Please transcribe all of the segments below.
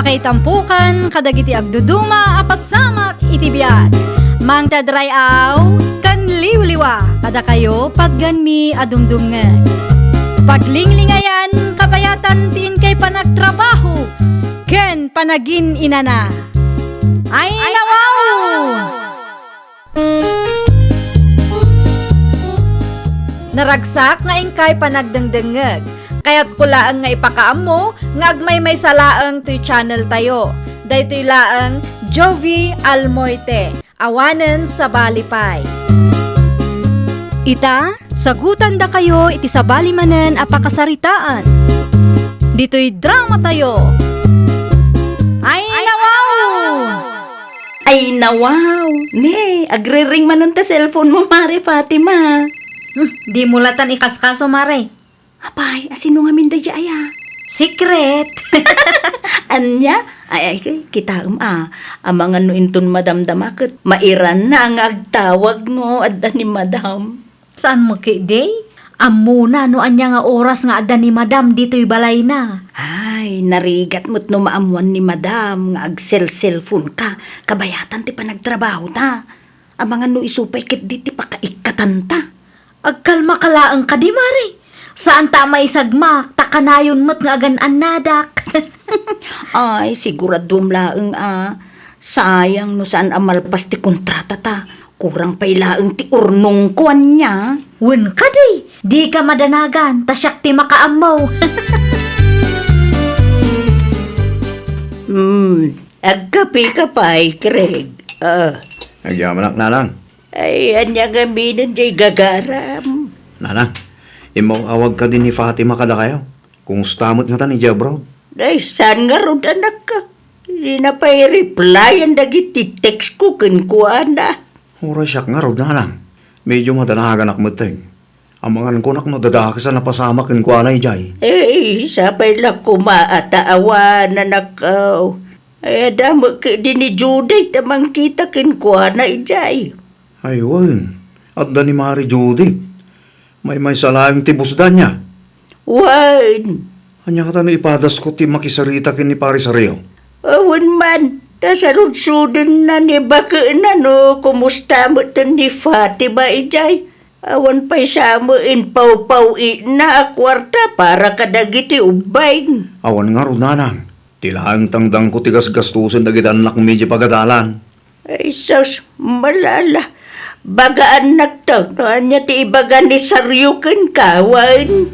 kay tampukan, kadagiti agduduma, apasamak itibiyat. Mang tadrayaw, kan liwliwa, kada kayo padganmi adumdumngan. Paglinglingayan, kabayatan tin kay panagtrabaho, ken panagin inana. Ay nawaw! Naragsak nga ingkay panagdengdengeg. Kaya't kulaang nga ipakaam mo, nga agmay may salaang to'y channel tayo. Daytoy laang Jovi Almoite, awanen sa balipay. Ita, sagutan da kayo iti sa balimanen apakasaritaan. Dito'y drama tayo. Ay nawaw! Ay nawaw! Ne, agre-ring man ta cellphone mo, Mare Fatima. Di mulatan ikaskaso, Mare. Apay, asino nga minday di aya? Secret! Anya? Ay, kita ang mga nuintun madamdamakot. Mairan na ang agtawag no, adda ni madam. Saan mo day? Amuna no anya nga oras nga adda ni madam dito'y balay na. Ay, narigat mo't no maamuan ni madam nga ag-cellphone ka. Kabayatan ti pa nagtrabaho ta. Ang mga no isupay kit di ti pakaikatan ta. Agkalma kalaang ka di, Mare. Saan ta may sagmak, takanayon mo't nga agan nadak. Ay, siguradum laeng sayang no saan amalpas ti kontrata ta. Kurang pailaeng ti urnong kuan niya. Wen ka di ka madanagan, tasyak ti makaamaw. Agkapi ka pa'y, Craig. Nagyamanak, nanang. Ay, anya gaminan jay gagaram. Nanang, imawawag ka din ni Fatima kada kayo. Kung stamot nga ta ni Jabro. Ay, saan nga ro anak ka? Hindi na pa'y reply ang dagiti text ko kinkuan na. Oras siyak nga rod, nanang. Medyo madanahagan akmateng. Ang mga nangkunak no dadaka sa napasamak kin kwa na ijay. Eh, sapay lang kumaataawan na nakaw. Ay, adamo ka din ni Juday tamang kita kinkuan na ijay. Ayun, at da ni Mari Judith. May salayang tibusdan niya. Wan, Anya ka no ipadas ko ti makisarita kin ni Pari Sareo. awan man. Tasaludsudan na ni baka na no, kumusta mo ito ni Fatima ijay? Awan pa'y sa mo in pau-pau na akwarta para kadagiti ubayn. Awan nga ro, nanang. Tilaang tangdang ko tigas gastusin dagiti anak medyo pagadalan. Ay, sus, malala. Bagaan nagtaw, no anya ti ibaga ni Saryukan kawan.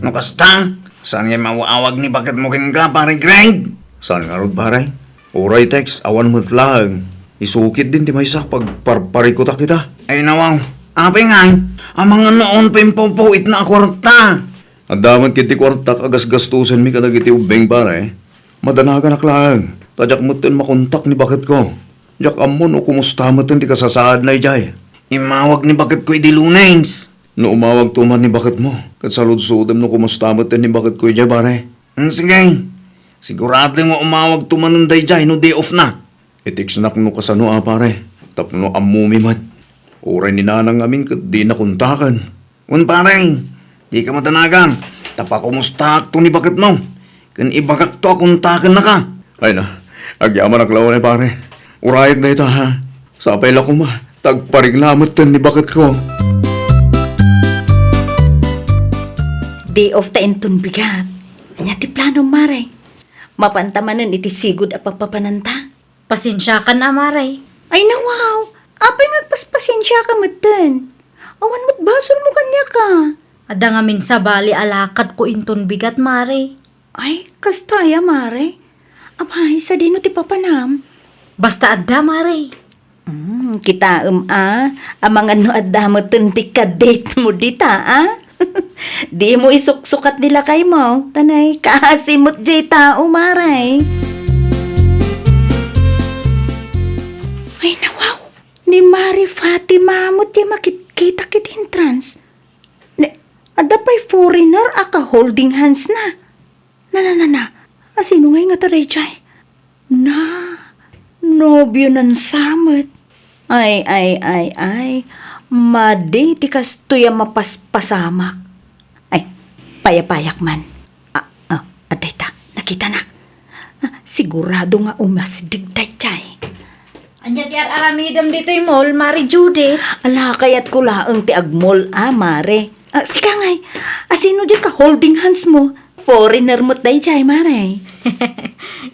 No kasta? Saan nga mawawag ni bakit mo kin ka, pare Greg? Saan nga rod, pare? Oray, text, awan mo't lang. Isukit din ti may sa pagparparikuta kita. Ay nawaw, apay nga, ang mga noon pa yung paupuit na kwarta. Adaman kiti kwarta kagas-gastusan mi kadagiti ubeng, pare. Madanagan lang. Tadyak mo't din makontak ni bakit ko. Jak amon o kumusta mo't ti kasasaad na ijay. Imawag ni bakit ko idilunens. No umawag tuman ni bakit mo. Kat salud-sudam no kumustamat ni bakit ko ijay, pare. Sige. Sigurado nga umawag tuman ng dayjay no day off na. Itiksnak no kasano pare. Tapno amumimat. Oray ni nanang amin kat di nakuntakan. Un pare, di ka matanagan. Tapa kumusta to ni bakit mo. Kan ibagak to akuntakan na ka. Ay na, agyaman aklaw na pare. Urayat na ito ha. Sapay la ko ma. Tagpariglamat ni bakit ko. Day of taintun bigat. Anya ti plano, Mare. Mapantamanan iti sigod a pagpapananta. Pasensya ka na, Mare. Ay nawaw, apay nagpaspasensya ka matan. Awan mo't basol mo kanya ka. Ada nga min sa bali alakad ko inton bigat, Mare. Ay, kastaya, Mare. Apay, sa dino ti papanam. Basta adda, Mare. Kita ang mga no adda mo ti ka-date mo dita, Di mo isuksukat nila kay mo. Tanay, kahasimot jay tao, Maray. Ay, nawaw. Ni Mari Fatima mo jay makikita kit entrance. Ada pa'y foreigner aka holding hands na. Na. Asino ngay nga taray jay? Nobyo ng samot. Ay. Madi, tikas tuya mapaspasamak. Ay, payapayak man. Adayta, nakita na. Sigurado nga umasdig dayjay. Anya ti aramidam dito'y mall, Mari Judith. Ala, kaya't ko laang ti agmol, mare. Sika ngay, sino di ka holding hands mo? Foreigner mo't dayjay, mare.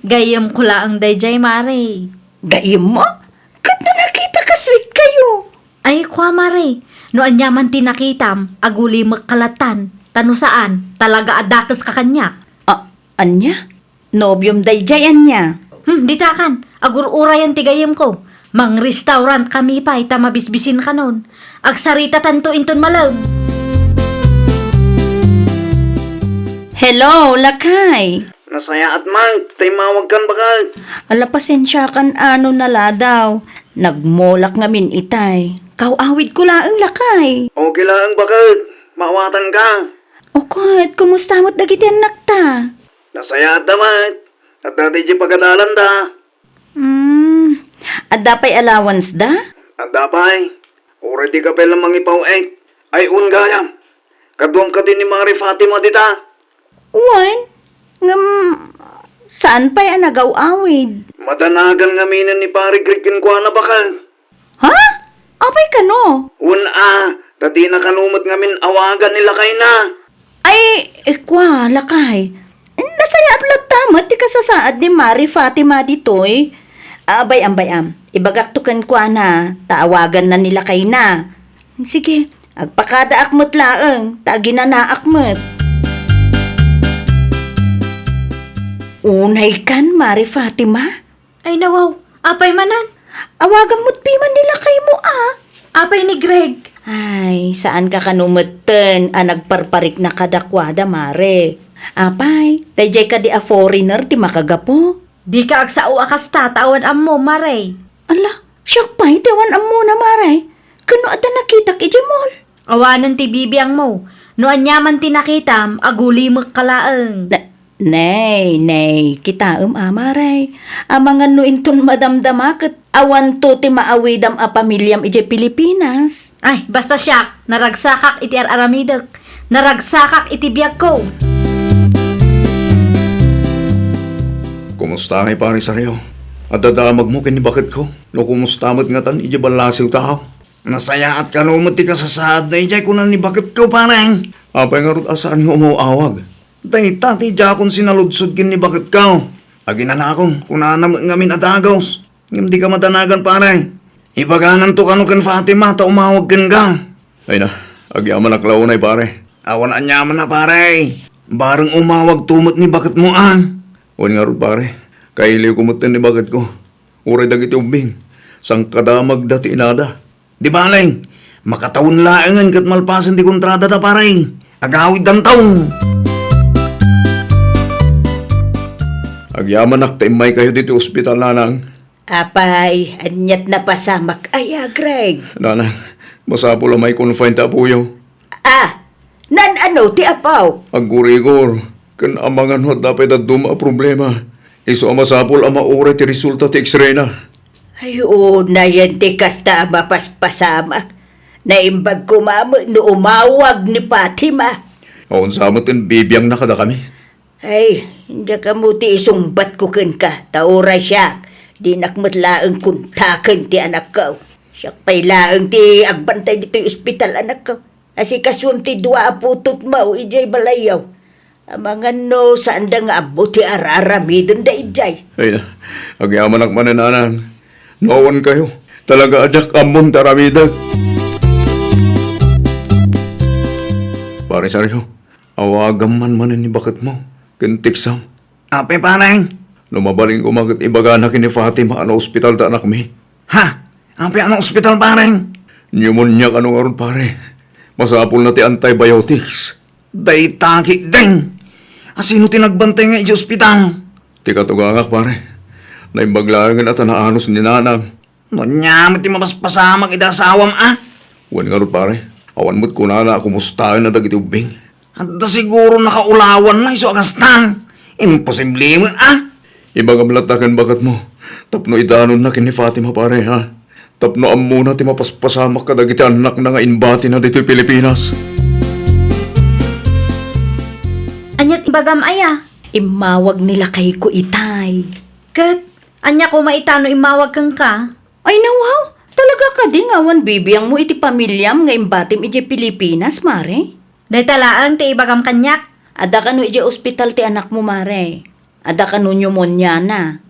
Gayam ko laang dayjay, Mari. Gayim mo? Kat na nakita ka sweet kayo. Ay, kwa, Mari. No anyaman tinakitam, aguli magkalatan. Tano saan? Talaga adakas ka kanya. Anya? Nobyom dayjay anya. Ditakan. Agur-urayan tigayam ko. Mang restaurant kami pa, ita mabisbisin ka nun. Agsarita tanto inton malaw. Hello, lakay. Nasaya at mang, tay mawag kan bakal. Ala, pasensya kan ano nala daw. Nagmolak ngamin itay. Kawawid ko laang lakay. Okay lang bakal, mawatan ka. O kahit, kumusta mo't dagiti anak ta? Nasaya at damat, at dati di pagkadalan da. At dapay allowance da? At dapay, already ka pelang mangipaw ay ungayam. Kaduam ka din ni Mari Fatima dita. Wan? Saan pa'y nagaw-awid? Madanagan ngaminan ni Pari Grikin kwa na bakal. Ha? Apay ka no? Dati nakalumot ngamin awagan nila kay na. Ay, kwa, lakay. Nasaya at latamat, di kasasaad ni Mari Fatima ditoy. Abay-am. Ibagaktukan kwa na, taawagan na nila kay na. Sige, agpakadaak mo't laang, taginanaak mo't. Unay kan, Mari Fatima? Ay nawaw, apay manan. Awagan mo't piman nila kay mo Apay ni Greg. Ay, saan ka kanumeten nagparparik na kadakwada, Mare? Apay, tayjay ka di a foreigner ti makagapo. Di ka agsao akas tatawan ammo, Mare. Ala, siyak pa'y tawan mo na, Mare. Kano ata nakitak ijimol? Awanan ti bibiyang mo. No anyaman tinakitam, aguli magkalaang. Nay, kita Mare. Amangan no inton madamdamakit awan to ti maawidam a pamilyam ije Pilipinas. Ay, basta siya, naragsakak iti aramidok. Naragsakak iti biyag ko. Kumusta kay Pari Saryo? At dadamag mo kinibakit ko. No kumusta mo't nga tan, ije balasiw tao. Nasaya at kalumot ti kasasaad na ijay kunan ni bakit ko parang. Apay nga rin asaan nga umuawag. Dahita ti jakon sinaludsod kin ni bakit ka. Aginanakon, kunanam ngamin atagaws. Hindi ka matanagan parang. Ibaganan to kano kan Fatima, ta umawag kan ka. Ay na, agyaman na klaunay pare. Awan anyaman na pare. Barang umawag tumot ni bakit mo Wani nga rin pare, kailiw kumutin ni bakit ko. Uray dagiti umbing, sang kadamag dati inada. Di ba alay, makatawon laangan kat malpasan di kontrada ta pare. Agawid ang taon. Agyaman naktaimay kayo dito ospital nanang. Apay, anyat na pasamak aya, Greg. Nanang, masapo lang may confine ta puyo. Nan ano ti apaw? Agurigor, kan amangan ho dapat at duma problema. Iso amasapol ama ore ti resulta ti x-ray na. Ayun, na yan ti kasta mapaspasamak. Naimbag ko no umawag ni Fatima. Aon sa amatin bibiyang nakada kami. Ay, hindi ka mo ti isumbat ko ken ka. Taura siya. Di nakmatlaang kuntakan ti anak ko. Siya pa'y laang ti agbantay dito yung ospital anak ko. Asi kaswam ti dua aputot mo, ijay balayaw. Amangan no, saan da nga abo ti araramidon da ijay. Ay na, agyaman ak manananan. Noon kayo. Talaga adak amon taramidag. Pare Saryo, awagam man manin ni bakit mo. Kintiksam. Ape parang. Lumabaling kumakit ibaganak ni Fatima ano ospital ta anak mi. Ha? Ape ano ospital parang? Pneumonia ka nung aron pare. Masapol na ti antibiotics. Day taki deng. Asino tinagbantay nga iji ospital? Ti katugangak pare. Naimbaglangan at naanos ni nanang. Nanyamit ti mapaspasamak idasawam Wan nga ron pare. Awan mo't kunana kumustahin na dagiti ubing. At siguro nakaulawan na iso agastang. Imposible mo Ibagamlatakan bakat mo. Tapno idanon na kini Fatima pare ha. Tapno amuna ti mapaspasamak kadagiti anak na nga inbati na dito'y Pilipinas. Anyat ibagam aya. Imawag nila kay ko itay. Kat, anya ko maitano imawag kang ka. Ay nawaw, talaga ka di ngawan bibiyang mo iti pamilyam nga imbatim iti Pilipinas, mare. Day talaang ti ibagam kanyak. Ada ka no iti ospital ti anak mo, mare. Ada ka no pneumonia na.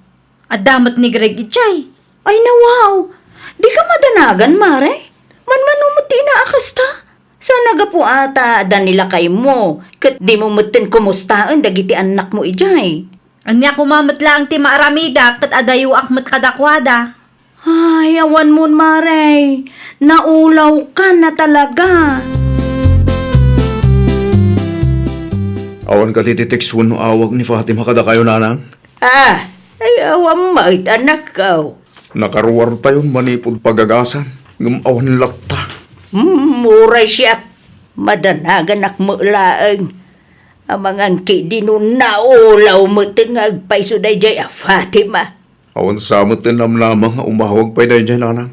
At damot ni Greg itchay. Ay nawaw, di ka madanagan, mare. Manmanumot ti inaakas ta. Sana ga po ata ada nila kay mo. Kat di mo mutin kumustaan dagiti anak mo ijay. Anya kumamat lang ti maaramida kat adayo akmat kadakwada. Ay, awan mo, mare. Naulaw ka na talaga. Awan ka tititekswan no awag ni Fatima kada kayo nanang. Ay awan mait anak ko. Nakaruwar tayon manipod pagagasan. Ngumawan lakta. Muray siya. Madanagan ak mulaang. Amang angki di no naulaw mo tingag paiso day jay Fatima. Awan samot din namlamang nga umahawag pa dahil dyan nanang.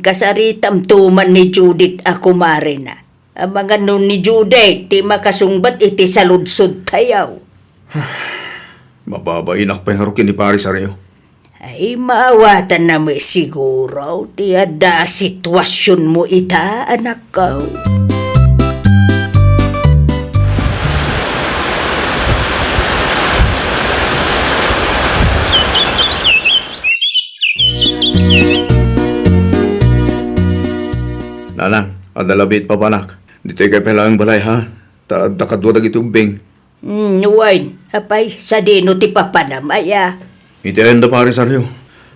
Kasaritam tuman ni Judith ako mare na. Ang mga nun ni Judith, ti makasungbat iti saludsod tayaw. Mababainak pa yung harukin ni Paris Areo. Ay, maawatan na mo siguro. Ti ada sitwasyon mo ita, anak ko. Nanang, adalabit pa panak. Di tayo kayo palang balay ha. Takadwa iti ubing. Wine, apay, sa dino ti papanamaya. Itiayan da Paris Areo.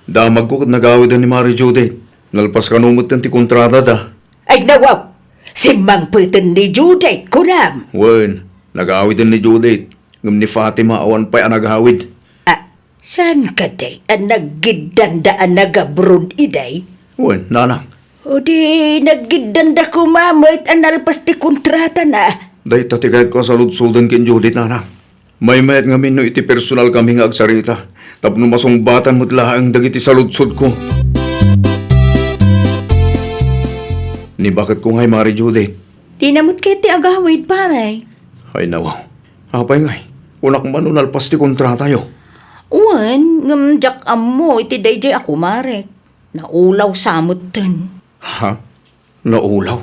Damag ko kat nagawidan ni Mari Judith. Nalpas ka numot yan ti kontrata da. Ay, nawaw! Si Mang Putin ni Judith, kunam! Wen, nagawidan ni Judith. Ngam ni Fatima awan pa'y anagawid. Saan ka day? Ang naggidandaan nagabrod iday? Wen, nanang. O di, naggidanda ko mamait ang nalpas ti kontrata na. Day tatikayat ko sa lutsudan kin Judith, nanang. May mayat ngamin no iti personal kami nga agsarita. Tapno masungbatan mo't laang dagiti sa lutsud ko. Ni bakit ko ngay Mari Judith? Tinamot kay ti agawid, paray. Ay nawaw. Apay ngay. Unak manunalpas ti kontrata yo. Uwan, ngamjak mo, iti dayjay ako, marek. Naulaw samot ten. Ha? Naulaw?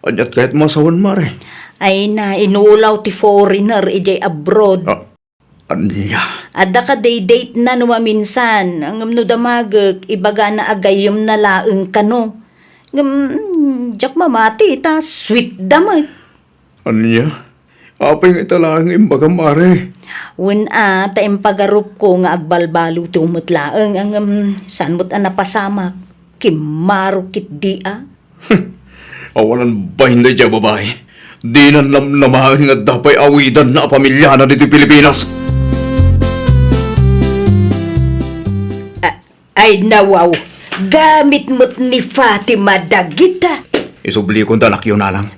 Anyat kahit masawan, Mare. Ay na, inulaw ti foreigner, ijay abroad. Anya? Ada ka day-date na numaminsan. Ang no damagag, ibaga na agayom na laeng kano. Jak mamati, ta sweet damat. Anya? Apay nga italang imbaga, Mare. Wun ta impagarup ko nga agbalbalo ti umutlaeng ang sanmot napasamak. Kimaro kit di Awalan ba hindi dyan, babae? Di na namnamahan nga dapay awidan na pamilya na dito Pilipinas. Ay nawaw, gamit mo't ni Fatima dagita. Isubli kong tanak yun, nanang.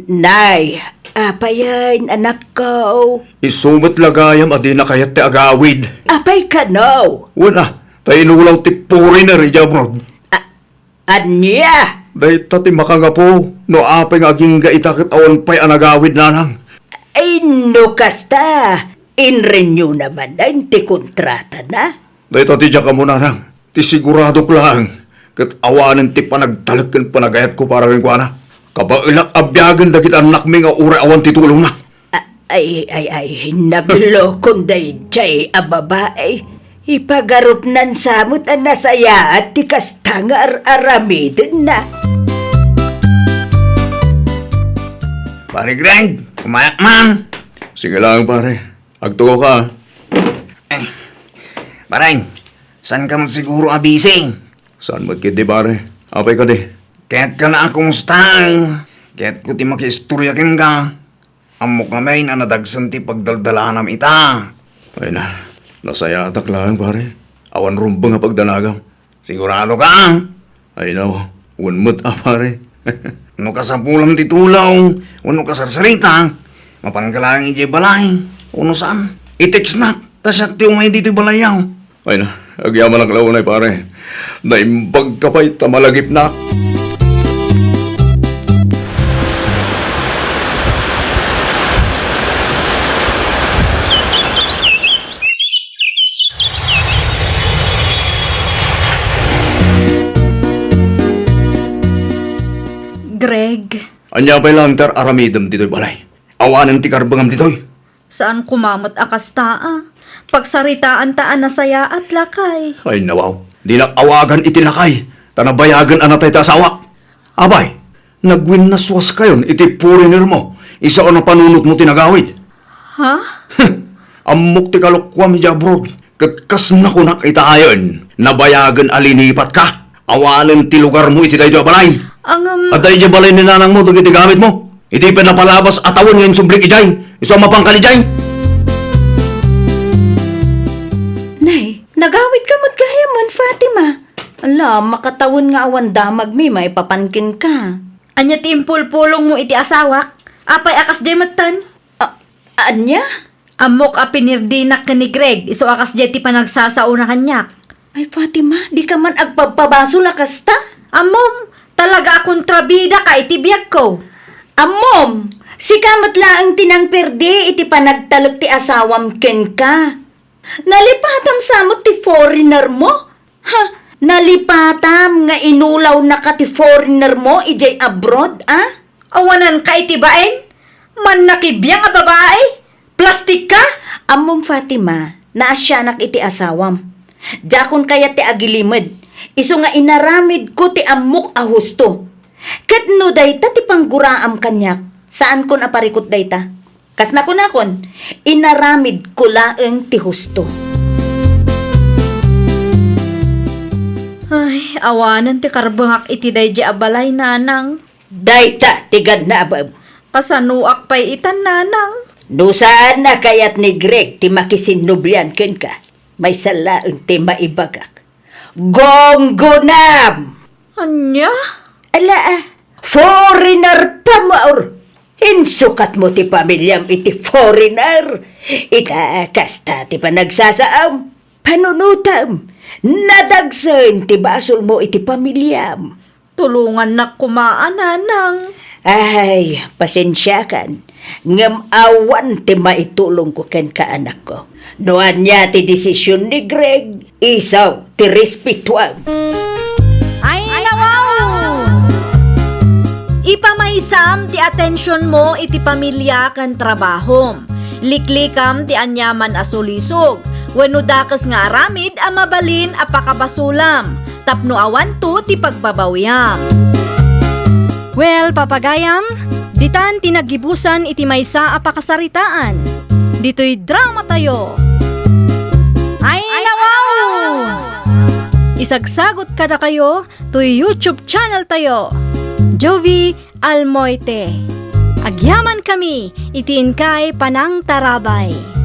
Nay, apayan anak ko. Isumot lagayam adi na kayat ti agawid. Apay ka no. Wala, tayo inulaw ti puri na rin dyan, bro. Anya? Dahi tati makangapo, no apay nga aging gaitakit awan pa'y anagawid, nanang. Ay no kasta. In-renew naman na ti kontrata na. Dahi tati dyan ka mo, nanang. Ti sigurado ko lang. Kat awanan ti panagtalag kan panagayat ko para rin ko, ana. Kabailak abyagan dagit anak mi nga ura awan titulong na. Ay, naglokon day jay ababae. Ipagarup nan samot ang nasaya at tikasta nga aramidin na. Pare Greg, kumayak man. Sige lang pare, agtuko ka. Parang, saan ka man siguro abising? Saan mo't kiti pare? Apay ka di. Kaya't ka na akong ustang. Kaya't ko ti makiistoryakin ka. Amo kamay na nadagsan ti pagdaldala nam ita. Ay na, nasaya atak lang pare. Awan rumba nga pagdanagam. Sigurado ka? Ay na, unmut pare. Ano ka sa pulam ti tulaw? Ano ka sa sarita? Mapan ka lang iti balay. Ano saan? I-text na. Tasyak ti umay dito balayaw. Ay na, agyaman ang launay pare. Naimbag ka pa'y tamalagip na. Greg, Anya pa lang ter aramidam dito'y balay. Awanan ti karbangam dito'y. saan kumamot akas taa? Pagsaritaan taan na saya at lakay. Ay nawaw, di awagan itinakay. Tanabayagan anatay ta asawa. Abay, nagwin na swas kayon iti foreigner mo. Isa o na panunot mo tinagawid. Ha? Amok ti kalukwam iti abroad. Katkas na ko nakitaayon. Nabayagan alinipat ka. Awalan ti lugar mo iti dayo balay. Ang At dayo balay ni nanang mo iti gamit mo. Iti pinapalabas atawon ngayon sublik ijay. Isa mapangkal ijay. Nay, nagawit ka magkayaman, Fatima. Ala, makatawon nga awan damag mi, may papankin ka. anya ti impulpulong mo iti asawak? Apay akas di matan? Anya? Amok a pinirdinak ka ni Greg, iso akas di ti panagsasauna kanyak. Ay, Fatima, di ka man agpagpabaso lakas ta? Amom, talaga akong trabida ka iti biyag ko. Amom, si kamat laang tinang perdi iti panagtalog ti asawam ken ka. Nalipatam samot ti foreigner mo? Ha? Nalipatam nga inulaw na ka ti foreigner mo ijay abroad, ah? Awanan ka iti baen? Man nakibiyang a babae? Plastik ka? Amom Fatima, naasyanak iti asawam. Jakon kaya ti agilimed, iso nga inaramid ko ti amok a husto. Ket no dayta ti pangguraam kanyak, saan kon aparikot dayta? Kas nakon, inaramid ko laeng ti husto. Ay, awanan ti karbangak iti daydi abalay nanang. Dayta tigad na abab. Kasanuak pa'y itan nanang. No saan na kayat ni Greg ti makisinubyan ken ka? May salaeng ti maibagak. Gonggonam! Anya? Ala, foreigner pa maor. Insukat mo ti pamilyam iti foreigner. Itakasta ti panagsasaam. Panunutam. Nadagsen ti basol mo iti pamilyam. Tulungan na kumaan nanang. Ay, pasensya kan. Ngam awan ti maitulong ko ken ka anak ko. Noan niya ti desisyon ni Greg. Isaw ti respetuan. Ay, nawaw! Ipamaysam ti atensyon mo iti pamilya kan trabahom. Liklikam ti anyaman asulisog. Wenno dakas nga aramid a mabalin a pakabasulam. Tapno awan to ti pagbabawyam. Well, papagayam, ditan tinagibusan iti maysa a pakasaritaan. Dito'y drama tayo. Ay, nawaw! Isagsagot kada kayo to YouTube channel tayo. Jovi Almoite. Agyaman kami, itiin kay Panang Tarabay.